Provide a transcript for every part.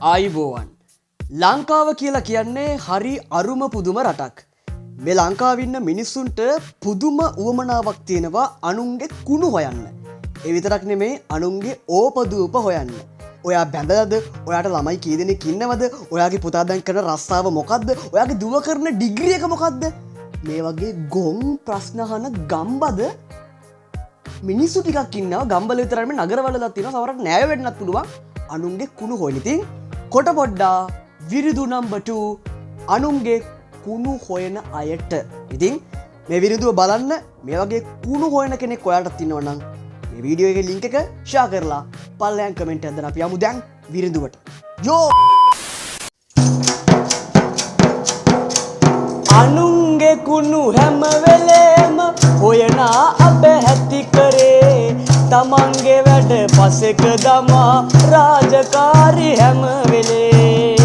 ආයිබෝවන් ලංකාව කියලා කියන්නේ හරි අරුම පුදුම රටක්. මේ ලංකාවින්න මිනිස්සුන්ට පුදුම උවමනාවක් තියෙනවා අනුන්ගේ කුණු හොයන්න. ඒ විතරක් නෙමේ අනුන්ගේ ඕපදූප හොයන්න. ඔයා බැඳලද ඔයාට ළමයි කීදෙනෙක් ඉන්නවද ඔයාගේ පුතා දැන් කරන රස්සාව මොකක්ද ඔයාගේ දුව කරන ඩිග්‍රී එක මොකක්ද මේ වගේ ගොන් ප්‍රශ්න අහන ගම්බද මිනිස්සු ටිකක් ඉන්නවා ගම්බල විතරක් නෙමෙයි නගරවලත් තියෙනවා සමහරක් නෑය වෙන්නත් පුළුවන් අනුන්ගේ කුණු හොයන ඉතින් කොට පොඩ්ඩා විරිදු නම්බර් 2 අනුන්ගේ කුණු හොයන අයට ඉතින් මේ විරිදුව බලන්න මේ වගේ කුණු හොයන කෙනෙක් ඔයාලටත් ඉන්නවා නම් මේ වීඩියෝ එකේ ලින්ක් එක ෂෙයා කරලා පල්ලෙයන් කමෙන්ට් එකක් දාන්න අපි යමු දැන් විරිදුවට යෝ අනුන්ගේ කුණු හැම වෙලේම හොයන අප හැටි කරේ තමන්ගේ වැඩ පසෙක දමා රාජකාරි හැම වෙලේ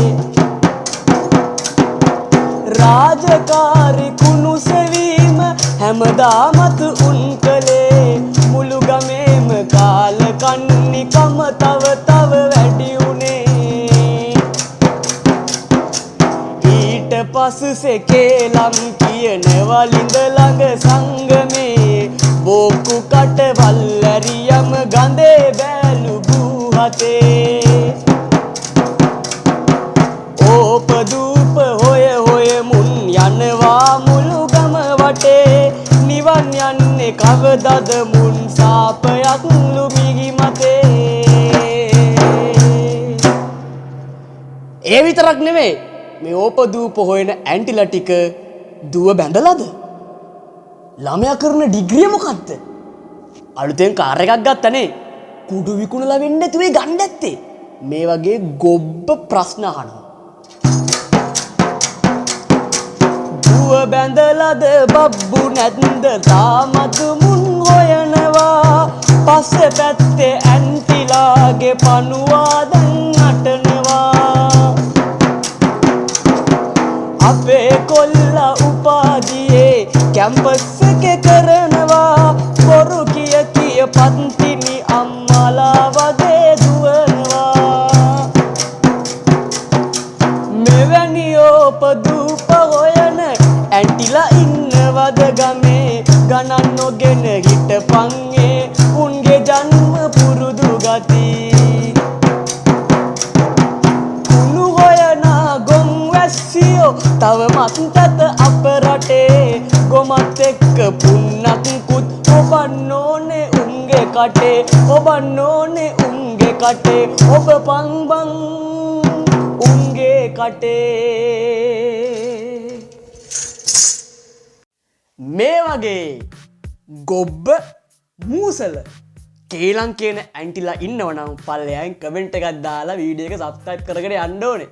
රාජකාරි කුණු සෙවීම හැමදාමත් උන් කළේ මුළු ගමේම කාල කන්නිකම තව තව වැඩි උනේ ඊට පස්සේ කේලම් කියන වලින්ද ළඟ සංගමේ බෝකු කටවල් ඇරියම ගඳේ බෑලු ගුහතේ ඕපදූප හොය හොය මුන් යනවා මුළු ගම වටේ නිවන් යන්නේ කවදද මුන් සාපයක් ලුමිගි මතේ ඒ විතරක් නෙමෙයි මේ ඕපදූප හොයන ඇන්ටිලා ටික දුව බැඳලාද ළමයා කරන ඩිග්‍රිය මොකක්ද? අලුතෙන් කාර් එකක් ගත්තනේ. කුඩු විකුණලා වෙන්න නැතුව ගන්න ඇත්තේ. මේ වගේ ගොබ්බ ප්‍රශ්න අහනවා. දුව බැඳලාද බබ්බු නැද්ද තාමත් මුන් හොයනවා. පස්සේ පැත්තේ ඇන්ටිලාගේ පණුවා දැන් අටනවා. අපේ කොල්ලා උපාධියේ කැම්පස් එකේ කරනවා බොරු කිය කිය පන්තිනි අම්මලා වගේ දුවනවා මෙවැනි ඕපදූප හොයන ඇන්ටිලා ඉන්නවද ගමේ ගණන් නොගෙන හිටපන්ගේ උන්ගේ ජන්ම පුරුදු ගති කුණු හොයන ගොන් වැස්සියෝ තවමත් තත අප රටේ ගොමත් එක්ක පුන්නක්කුත් ඔබන්න ඕනේ උන්ගේ කටේ ඔබන්න ඕනේ උන්ගේ කටේ ඔබ පංබං උන්ගේ කටේ මේ වගේ ගොබ්බ මූසල කේලම් කියන ඇන්ටිලා ඉන්නවනම් පල්ලෙයන් කමෙන්ට් එකක් දාලා වීඩියෝ එක සබ්ස්ක්‍රයිබ් කරගෙන යන්න ඕනේ